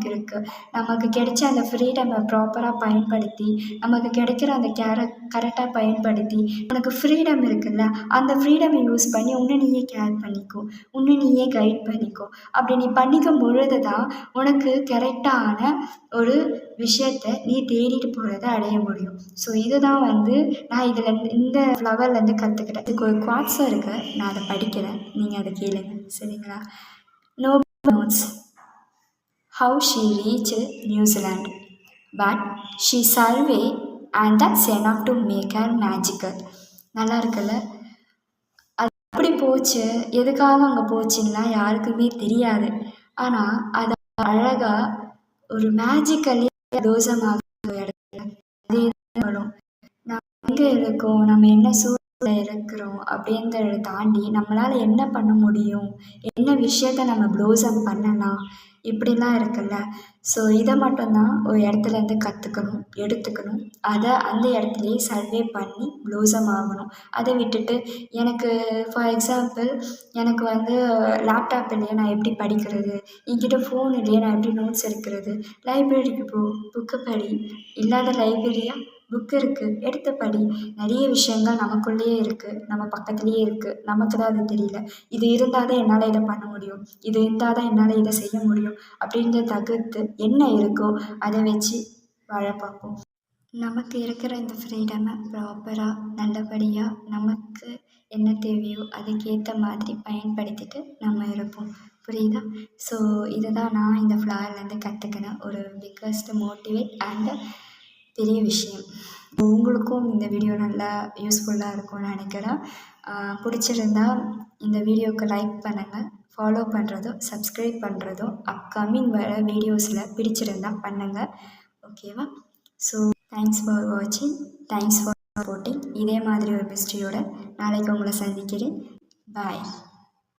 நமக்கு இருக்குது. நமக்கு கிடைச்ச அந்த ஃப்ரீடமை ப்ராப்பராக பயன்படுத்தி நமக்கு கிடைக்கிற அந்த கரெக்டாக பயன்படுத்தி உனக்கு ஃப்ரீடம் இருக்குல்ல, அந்த ஃப்ரீடமை யூஸ் பண்ணி உன்னை நீயே கேர் பண்ணிக்கோ, உன்னை நீயே கைட் பண்ணிக்கோ. அப்படி நீ பண்ணிக்கும் பொழுது தான் உனக்கு கரெக்டான ஒரு விஷயத்தை நீ தேடிட்டு போகிறத அடைய முடியும். ஸோ இதுதான் நான் இதில் இந்த ஃப்ளவர்லேருந்து கற்றுக்கிட்டேன். இதுக்கு ஒரு குவாட்ஸும் இருக்குது, நான் அதை படிக்கிறேன், நீங்கள் அதை கேளுங்க சரிங்களா. Nobody knows how she reached New Zealand, but she surveyed and that's enough to make her magical. நல்லா இருக்குல்ல. அது எப்படி போச்சு, எதுக்காக அங்கே போச்சுன்னா யாருக்குமே தெரியாது. ஆனால் அது அழகாக ஒரு மேஜிக்கலி தோஷமாக இடத்துல அதே வரும். நம்ம எங்கே இருக்கோம், நம்ம என்ன சூழ்நிலை இருக்கிறோம் அப்படிங்கிறத தாண்டி நம்மளால் என்ன பண்ண முடியும், என்ன விஷயத்த நம்ம ப்ளோசம் பண்ணலாம், இப்படிலாம் இருக்குல்ல. ஸோ இதை மட்டும்தான் ஒரு இடத்துலேருந்து கற்றுக்கணும், எடுத்துக்கணும். அதை அந்த இடத்துலையே சர்வே பண்ணி ப்ளோசம் ஆகணும். அதை விட்டுட்டு எனக்கு ஃபார் எக்ஸாம்பிள் எனக்கு லேப்டாப் இல்லையா, நான் எப்படி படிக்கிறது, என்கிட்ட ஃபோன் இல்லையா, நான் எப்படி நோட்ஸ் எடுக்கிறது. லைப்ரரிக்கு போ, புக்கு படி. இல்லாத லைப்ரரியா, புக் இருக்குது, எடுத்து படி. நிறைய விஷயங்கள் நமக்குள்ளேயே இருக்குது, நம்ம பக்கத்துலேயே இருக்குது, நமக்கு தான் அது தெரியல. இது இருந்தால் தான் என்னால் இதை பண்ண முடியும், இது இருந்தால் தான் என்னால் இதை செய்ய முடியும் அப்படின்றத தவிர்த்து என்ன இருக்கோ அதை வச்சு வாழ பார்ப்போம். நமக்கு இருக்கிற இந்த ஃப்ரீடமை ப்ராப்பராக நல்லபடியாக நமக்கு என்ன தேவையோ அதுக்கேற்ற மாதிரி பயன்படுத்திட்டு நம்ம இருப்போம். புரியுதா? ஸோ இதுதான் நான் இந்த ஃப்ளவர்லேருந்து கற்றுக்கின ஒரு பிக்கஸ்ட் மோட்டிவேட் அண்ட் பெரிய விஷயம். உங்களுக்கும் இந்த வீடியோ நல்லா யூஸ்ஃபுல்லாக இருக்கும்னு நினைக்கிறேன். பிடிச்சிருந்தா இந்த வீடியோவுக்கு லைக் பண்ணுங்கள், ஃபாலோ பண்ணுறதோ சப்ஸ்கிரைப் பண்ணுறதோ அப்கமிங் வர வீடியோஸில் பிடிச்சிருந்தா பண்ணுங்கள். ஓகேவா? ஸோ தேங்க்ஸ் ஃபார் வாட்சிங், தேங்க்ஸ் ஃபார் சப்போர்ட்டிங். இதே மாதிரி ஒரு மிஸ்ட்ரியோட நாளைக்கு உங்களை சந்திக்கிறேன். பாய்.